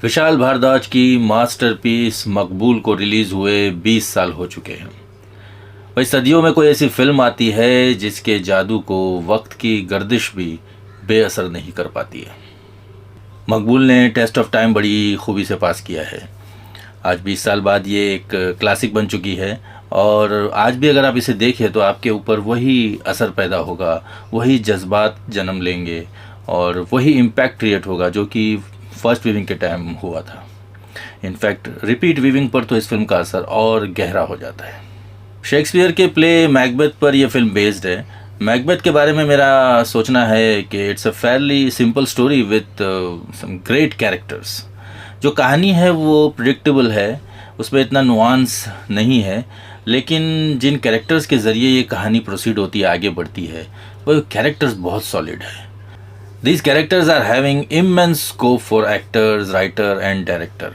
विशाल भारद्वाज की मास्टरपीस मकबूल को रिलीज़ हुए 20 साल हो चुके हैं। भाई सदियों में कोई ऐसी फिल्म आती है जिसके जादू को वक्त की गर्दिश भी बेअसर नहीं कर पाती है। मकबूल ने टेस्ट ऑफ टाइम बड़ी खूबी से पास किया है। आज 20 साल बाद ये एक क्लासिक बन चुकी है और आज भी अगर आप इसे देखें तो आपके ऊपर वही असर पैदा होगा, वही जज्बात जन्म लेंगे और वही इम्पैक्ट क्रिएट होगा जो कि फर्स्ट वीविंग के टाइम हुआ था। इनफैक्ट रिपीट वीविंग पर तो इस फिल्म का असर और गहरा हो जाता है। शेक्सपियर के प्ले मैकबेथ पर यह फिल्म बेस्ड है। मैकबेथ के बारे में मेरा सोचना है कि it's a fairly simple story with some great characters. जो कहानी है वो प्रिडिक्टेबल है, उसमें इतना नुआंस नहीं है, लेकिन जिन कैरेक्टर्स के ज़रिए ये कहानी प्रोसीड होती है, आगे बढ़ती है, वो कैरेक्टर्स बहुत सॉलिड है। These characters are having immense scope for actors, writer and director।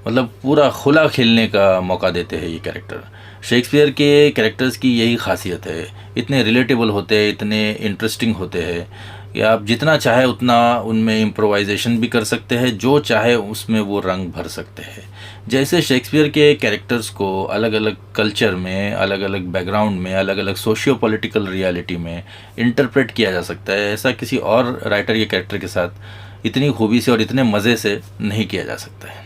मतलब पूरा खुला खेलने का मौका देते हैं ये कैरेक्टर। शेक्सपियर के कैरेक्टर्स की यही खासियत है, इतने रिलेटेबल होते हैं, इतने इंटरेस्टिंग होते हैं कि आप जितना चाहे उतना उनमें इम्प्रोवाइजेशन भी कर सकते हैं, जो चाहे उसमें वो रंग भर सकते हैं। जैसे शेक्सपियर के कैरेक्टर्स को अलग अलग कल्चर में, अलग अलग बैकग्राउंड में, अलग अलग सोशियो पॉलिटिकल रियलिटी में इंटरप्रेट किया जा सकता है, ऐसा किसी और राइटर के कैरेक्टर के साथ इतनी खूबी से और इतने मज़े से नहीं किया जा सकता है।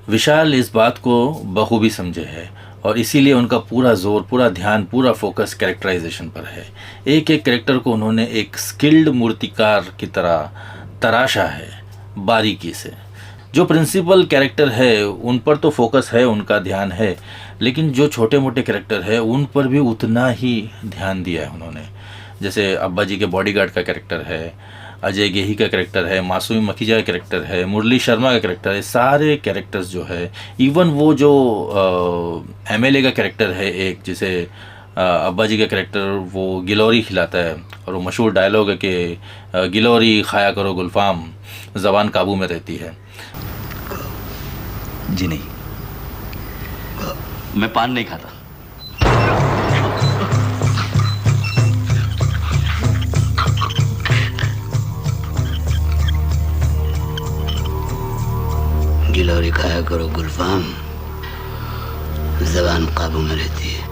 विशाल इस बात को बखूबी समझे है और इसीलिए उनका पूरा जोर, पूरा ध्यान, पूरा फोकस कैरेक्टराइजेशन पर है। एक एक कैरेक्टर को उन्होंने एक स्किल्ड मूर्तिकार की तरह तराशा है बारीकी से। जो प्रिंसिपल कैरेक्टर है उन पर तो फोकस है, उनका ध्यान है, लेकिन जो छोटे मोटे कैरेक्टर है उन पर भी उतना ही ध्यान दिया है उन्होंने। जैसे अब्बा जी के बॉडीगार्ड का कैरेक्टर है, अजय गेही का कैरेक्टर है, मासूमी मखीजा का कैरेक्टर है, मुरली शर्मा का कैरेक्टर है, सारे कैरेक्टर्स जो है, इवन वो जो एमएलए का कैरेक्टर है एक, जिसे अब्बा जी का कैरेक्टर वो गिलोरी खिलाता है और वो मशहूर डायलॉग है कि गिलोरी खाया करो गुलफाम, ज़बान काबू में रहती है। जी नहीं, मैं पान नहीं खाता। गिलोरी खाया करो गुलफाम, ज़बान काबू में रहती है।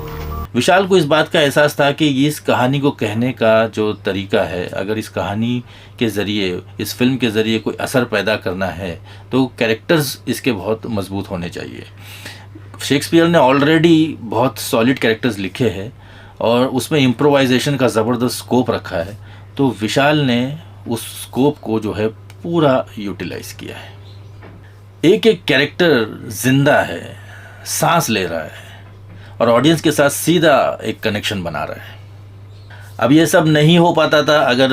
विशाल को इस बात का एहसास था कि इस कहानी को कहने का जो तरीका है, अगर इस कहानी के ज़रिए, इस फिल्म के ज़रिए कोई असर पैदा करना है तो कैरेक्टर्स इसके बहुत मजबूत होने चाहिए। शेक्सपियर ने ऑलरेडी बहुत सॉलिड कैरेक्टर्स लिखे हैं और उसमें इम्प्रोवाइजेशन का ज़बरदस्त स्कोप रखा है, तो विशाल ने उस स्कोप को जो है पूरा यूटिलाइज़ किया है। एक एक कैरेक्टर जिंदा है, सांस ले रहा है और ऑडियंस के साथ सीधा एक कनेक्शन बना रहा है। अब ये सब नहीं हो पाता था अगर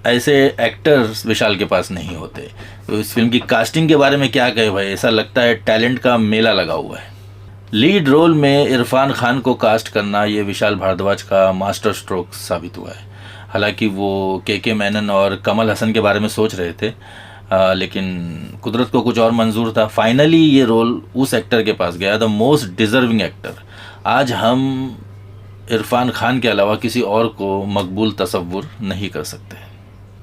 ऐसे एक्टर्स विशाल के पास नहीं होते। तो इस फिल्म की कास्टिंग के बारे में क्या कहे भाई, ऐसा लगता है टैलेंट का मेला लगा हुआ है। लीड रोल में इरफान खान को कास्ट करना ये विशाल भारद्वाज का मास्टर स्ट्रोक साबित हुआ है। हालांकि वो के मेनन और कमल हसन के बारे में सोच रहे थे, लेकिन कुदरत को कुछ और मंजूर था। फाइनली ये रोल उस एक्टर के पास गया, द मोस्ट डिज़र्विंग एक्टर। आज हम इरफान खान के अलावा किसी और को मकबूल तसव्वुर नहीं कर सकते।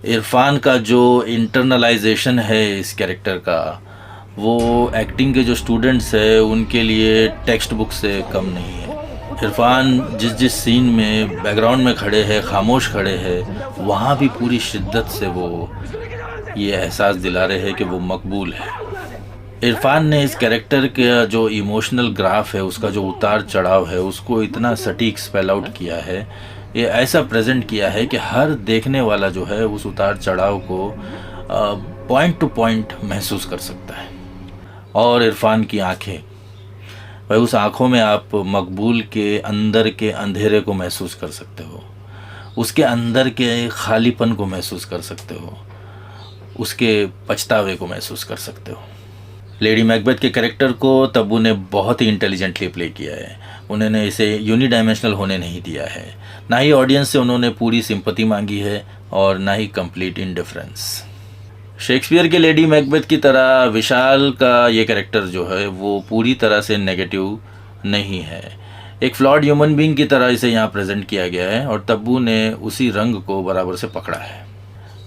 इरफान का जो इंटरनलाइजेशन है इस कैरेक्टर का, वो एक्टिंग के जो स्टूडेंट्स हैं उनके लिए टेक्स्ट बुक से कम नहीं है। इरफान जिस जिस सीन में बैकग्राउंड में खड़े हैं, खामोश खड़े हैं, वहाँ भी पूरी शिद्दत से वो ये एहसास दिला रहे हैं कि वो मकबूल है। इरफान ने इस कैरेक्टर का जो इमोशनल ग्राफ है, उसका जो उतार चढ़ाव है, उसको इतना सटीक स्पेल आउट किया है, ये ऐसा प्रेजेंट किया है कि हर देखने वाला जो है उस उतार चढ़ाव को पॉइंट टू पॉइंट महसूस कर सकता है। और इरफान की आंखें, भाई उस आंखों में आप मकबूल के अंदर के अंधेरे को महसूस कर सकते हो, उसके अंदर के खालीपन को महसूस कर सकते हो, उसके पछतावे को महसूस कर सकते हो। लेडी मैकबेथ के कैरेक्टर को तब्बू ने बहुत ही इंटेलिजेंटली प्ले किया है। उन्होंने इसे यूनिडायमेंशनल होने नहीं दिया है, ना ही ऑडियंस से उन्होंने पूरी सिंपैथी मांगी है और ना ही कंप्लीट इंडिफरेंस। शेक्सपियर के लेडी मैकबेथ की तरह विशाल का ये कैरेक्टर जो है वो पूरी तरह से नेगेटिव नहीं है। एक फ्लॉड ह्यूमन बीइंग की तरह इसे यहाँ प्रेजेंट किया गया है और तब्बू ने उसी रंग को बराबर से पकड़ा है।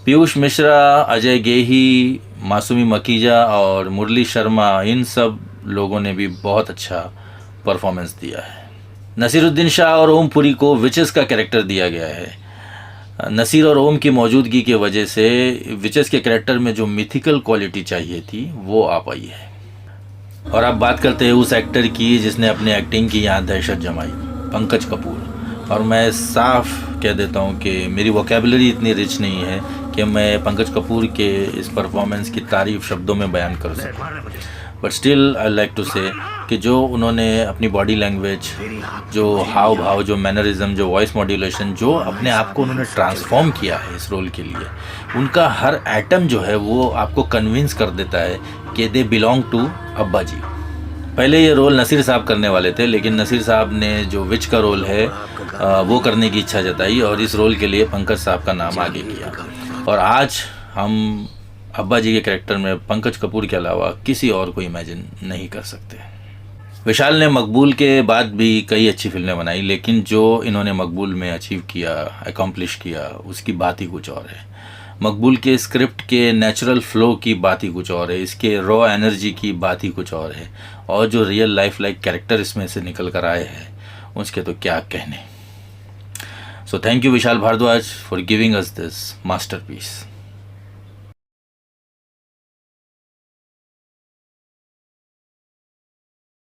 पीयूष मिश्रा, अजय गेही, मासूमी मकीजा और मुरली शर्मा, इन सब लोगों ने भी बहुत अच्छा परफॉर्मेंस दिया है। नसीरुद्दीन शाह और ओम पुरी को विचेस का कैरेक्टर दिया गया है। नसीर और ओम की मौजूदगी की वजह से विचेस के कैरेक्टर में जो मिथिकल क्वालिटी चाहिए थी वो आ पाई है। और अब बात करते हैं उस एक्टर की जिसने अपनी एक्टिंग की यहाँ दहशत जमाई, पंकज कपूर। और मैं साफ कह देता हूँ कि मेरी वोकेबलरी इतनी रिच नहीं है कि मैं पंकज कपूर के इस परफॉर्मेंस की तारीफ शब्दों में बयान कर सकूँ, but still I like to say कि जो उन्होंने अपनी बॉडी लैंग्वेज, जो हाव भाव, जो मैनरिज्म, जो वॉइस मॉड्यूलेशन, जो अपने आप को उन्होंने ट्रांसफॉर्म किया है इस रोल के लिए, उनका हर एटम जो है वो आपको कन्विंस कर देता है कि दे बिलोंग टू अब्बा जी। पहले ये रोल नसीर साहब करने वाले थे, लेकिन नसीर साहब ने जो विच का रोल है वो करने की इच्छा जताई और इस रोल के लिए पंकज साहब का नाम आगे किया। और आज हम अब्बा जी के कैरेक्टर में पंकज कपूर के अलावा किसी और को इमेजिन नहीं कर सकते। विशाल ने मकबूल के बाद भी कई अच्छी फिल्में बनाई, लेकिन जो इन्होंने मकबूल में अचीव किया, अकम्प्लिश किया, उसकी बात ही कुछ और है। मकबूल के स्क्रिप्ट के नेचुरल फ्लो की बात ही कुछ और है, इसके रॉ एनर्जी की बात ही कुछ और है, और जो रियल लाइफ लाइक कैरेक्टर इसमें से निकल कर आए हैं उसके तो क्या कहने। So thank you Vishal Bhardwaj for giving us this masterpiece.